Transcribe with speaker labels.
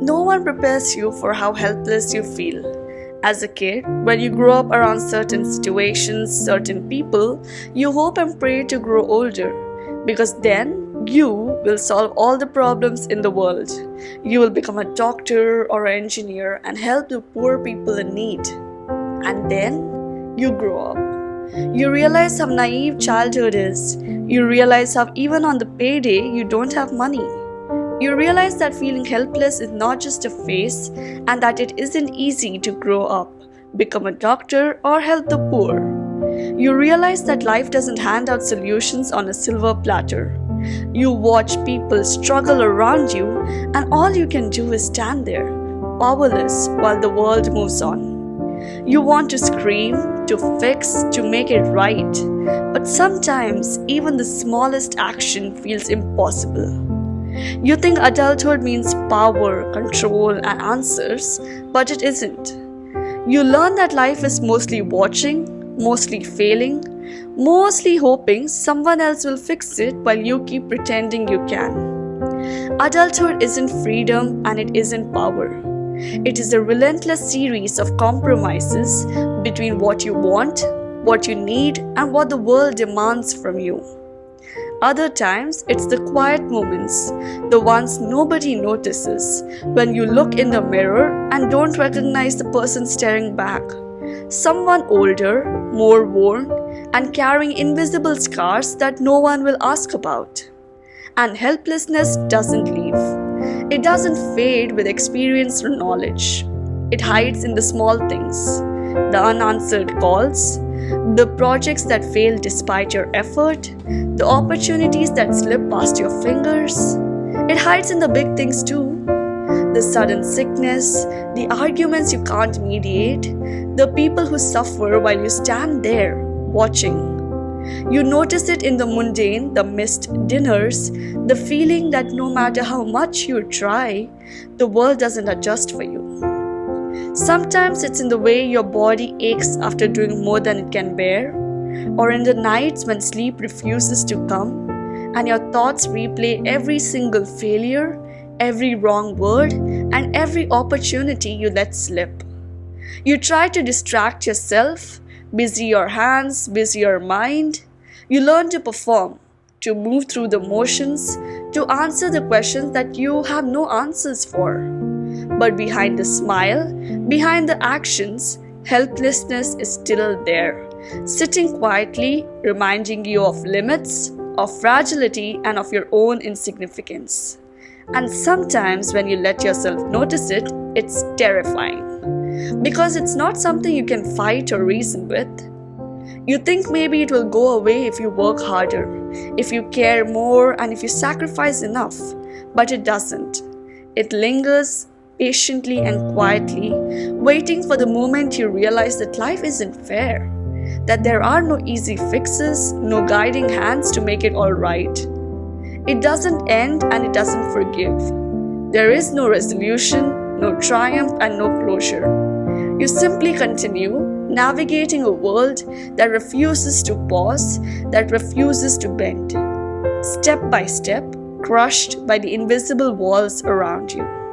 Speaker 1: No one prepares you for how helpless you feel. As a kid, when you grow up around certain situations, certain people, you hope and pray to grow older, because then you will solve all the problems in the world. You will become a doctor or an engineer and help the poor people in need. And then you grow up. You realize how naive childhood is. You realize how even on the payday you don't have money. You realize that feeling helpless is not just a phase and that it isn't easy to grow up, become a doctor, or help the poor. You realize that life doesn't hand out solutions on a silver platter. You watch people struggle around you and all you can do is stand there, powerless while the world moves on. You want to scream, to fix, to make it right, but sometimes even the smallest action feels impossible. You think adulthood means power, control, and answers, but it isn't. You learn that life is mostly watching, mostly failing, mostly hoping someone else will fix it while you keep pretending you can. Adulthood isn't freedom and it isn't power. It is a relentless series of compromises between what you want, what you need, and what the world demands from you. Other times, it's the quiet moments, the ones nobody notices, when you look in the mirror and don't recognize the person staring back. Someone older, more worn, and carrying invisible scars that no one will ask about. And helplessness doesn't leave. It doesn't fade with experience or knowledge. It hides in the small things, the unanswered calls, the projects that fail despite your effort, the opportunities that slip past your fingers. It hides in the big things too. The sudden sickness, the arguments you can't mediate, the people who suffer while you stand there, watching. You notice it in the mundane, the missed dinners, the feeling that no matter how much you try, the world doesn't adjust for you. Sometimes it's in the way your body aches after doing more than it can bear, or in the nights when sleep refuses to come, and your thoughts replay every single failure, every wrong word, and every opportunity you let slip. You try to distract yourself, busy your hands, busy your mind. You learn to perform, to move through the motions, to answer the questions that you have no answers for. But behind the smile, behind the actions, helplessness is still there, sitting quietly, reminding you of limits, of fragility, and of your own insignificance. And sometimes when you let yourself notice it, it's terrifying. Because it's not something you can fight or reason with. You think maybe it will go away if you work harder, if you care more, and if you sacrifice enough. But it doesn't. It lingers patiently and quietly, waiting for the moment you realize that life isn't fair, that there are no easy fixes, no guiding hands to make it all right. It doesn't end and it doesn't forgive. There is no resolution, no triumph, and no closure. You simply continue navigating a world that refuses to pause, that refuses to bend. Step by step, crushed by the invisible walls around you.